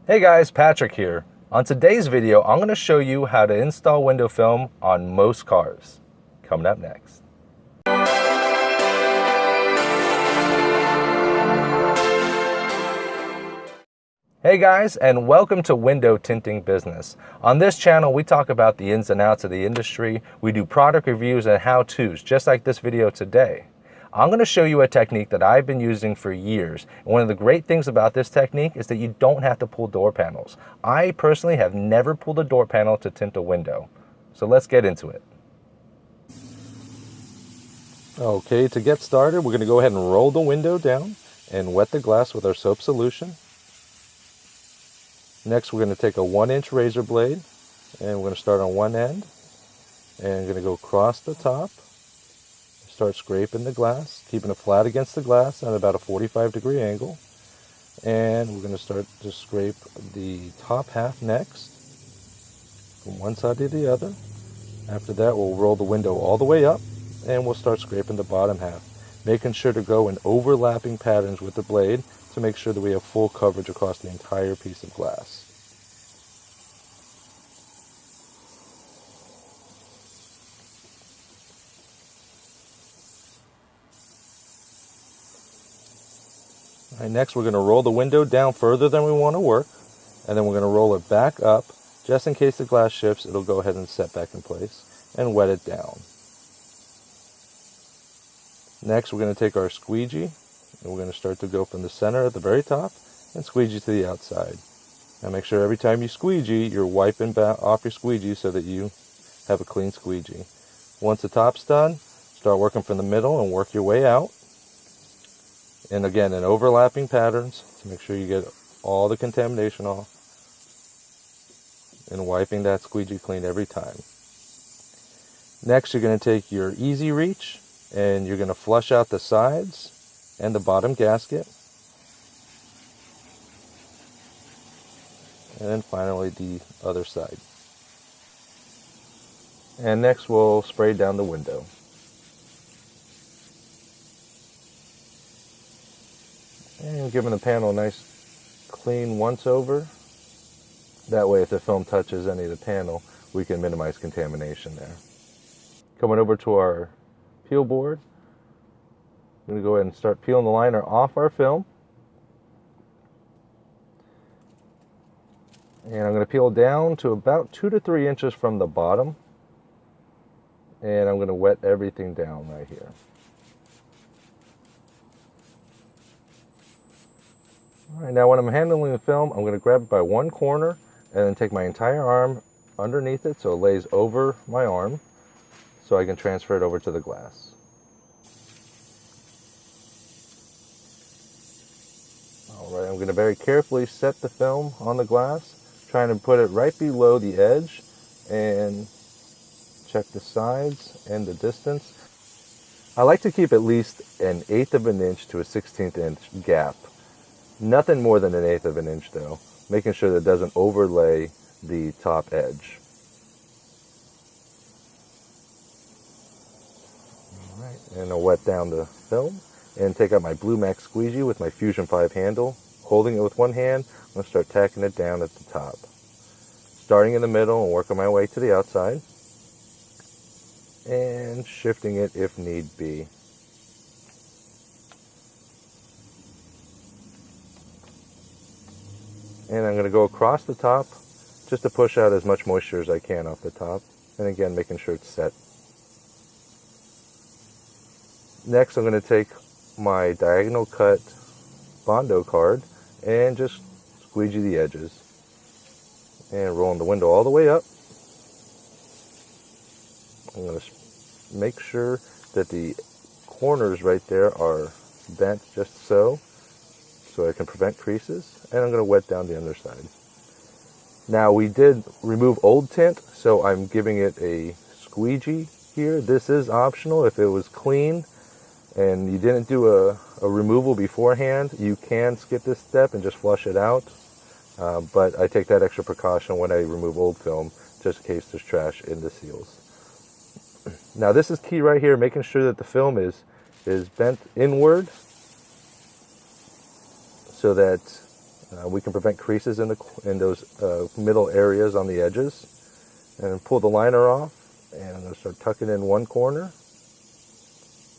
Hey guys, Patrick here. On today's video, I'm going to show you how to install window film on most cars. Coming up next. Hey guys, and welcome to Window Tinting Business. On this channel, we talk about the ins and outs of the industry. We do product reviews and how-tos, just like this video today. I'm going to show you a technique that I've been using for years. And one of the great things about this technique is that you don't have to pull door panels. I personally have never pulled a door panel to tint a window. So let's get into it. Okay, to get started, we're going to go ahead and roll the window down and wet the glass with our soap solution. Next, we're going to take a 1-inch razor blade and we're going to start on one end and going to go across the top. Start scraping the glass, keeping it flat against the glass at about a 45-degree angle. And we're going to start to scrape the top half next, from one side to the other. After that, we'll roll the window all the way up, and we'll start scraping the bottom half, making sure to go in overlapping patterns with the blade to make sure that we have full coverage across the entire piece of glass. All right, next we're going to roll the window down further than we want to work, and then we're going to roll it back up. Just in case the glass shifts, it'll go ahead and set back in place and wet it down. Next, we're going to take our squeegee, and we're going to start to go from the center at the very top and squeegee to the outside. Now make sure every time you squeegee, you're wiping back off your squeegee so that you have a clean squeegee. Once the top's done, start working from the middle and work your way out. And again, in overlapping patterns to make sure you get all the contamination off. And wiping that squeegee clean every time. Next, you're going to take your easy reach and you're going to flush out the sides and the bottom gasket. And then finally the other side. And next we'll spray down the window. And giving the panel a nice clean once over. That way if the film touches any of the panel, we can minimize contamination there. Coming over to our peel board, I'm going to go ahead and start peeling the liner off our film. And I'm going to peel down to about 2 to 3 inches from the bottom. And I'm going to wet everything down right here. Alright, now when I'm handling the film, I'm going to grab it by one corner and then take my entire arm underneath it so it lays over my arm so I can transfer it over to the glass. Alright, I'm going to very carefully set the film on the glass, trying to put it right below the edge and check the sides and the distance. I like to keep at least an 1/8 of an inch to a 1/16 inch gap. Nothing more than an 1/8 of an inch though, making sure that it doesn't overlay the top edge. Alright, and I'll wet down the film and take out my Blue Max squeegee with my Fusion 5 handle. Holding it with one hand, I'm going to start tacking it down at the top. Starting in the middle and working my way to the outside. And shifting it if need be. And I'm going to go across the top just to push out as much moisture as I can off the top. And again, making sure it's set. Next, I'm going to take my diagonal cut Bondo card and just squeegee the edges. And rolling the window all the way up. I'm going to make sure that the corners right there are bent just so I can prevent creases, and I'm going to wet down the underside. Now we did remove old tint, so I'm giving it a squeegee here. This is optional. If it was clean and you didn't do a removal beforehand, you can skip this step and just flush it out, but I take that extra precaution when I remove old film just in case there's trash in the seals. Now this is key right here, making sure that the film is bent inward so that We can prevent creases in those middle areas on the edges. And pull the liner off, and I'm going to start tucking in one corner,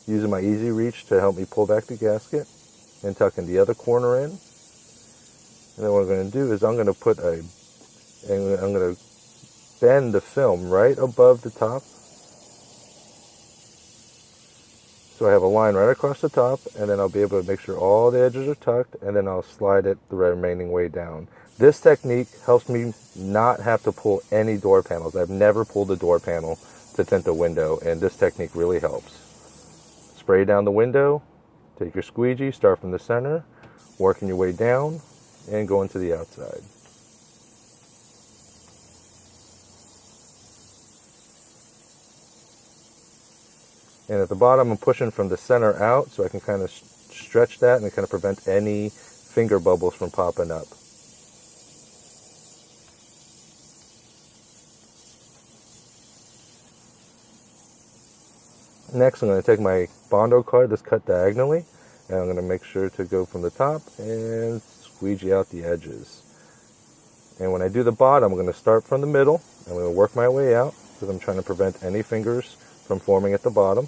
using my easy reach to help me pull back the gasket, and tucking the other corner in. And then what I'm going to do is I'm going to bend the film right above the top. So I have a line right across the top, and then I'll be able to make sure all the edges are tucked, and then I'll slide it the remaining way down. This technique helps me not have to pull any door panels. I've never pulled a door panel to tint a window, and this technique really helps. Spray down the window, take your squeegee, start from the center, working your way down, and go into the outside. And at the bottom, I'm pushing from the center out so I can kind of stretch that and kind of prevent any finger bubbles from popping up. Next, I'm going to take my Bondo card that's cut diagonally, and I'm going to make sure to go from the top and squeegee out the edges. And when I do the bottom, I'm going to start from the middle. I'm going to work my way out because I'm trying to prevent any fingers from forming at the bottom.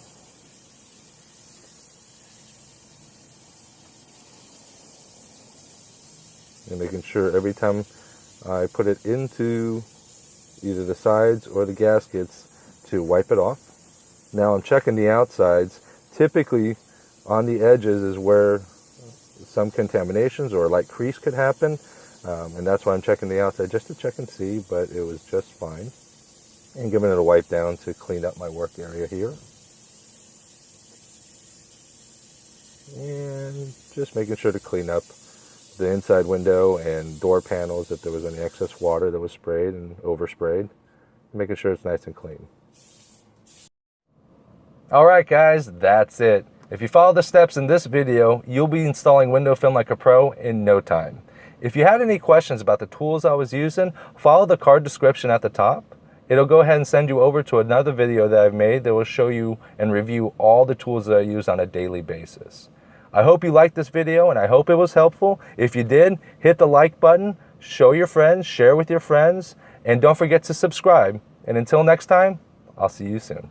And making sure every time I put it into either the sides or the gaskets to wipe it off. Now I'm checking the outsides. Typically on the edges is where some contaminations or a light crease could happen. And that's why I'm checking the outside just to check and see, but it was just fine. And giving it a wipe down to clean up my work area here. And just making sure to clean up the inside window and door panels if there was any excess water that was sprayed and oversprayed. Making sure it's nice and clean. Alright guys, that's it. If you follow the steps in this video, you'll be installing window film like a pro in no time. If you had any questions about the tools I was using, follow the card description at the top. It'll go ahead and send you over to another video that I've made that will show you and review all the tools that I use on a daily basis. I hope you liked this video and I hope it was helpful. If you did, hit the like button, show your friends, share with your friends, and don't forget to subscribe. And until next time, I'll see you soon.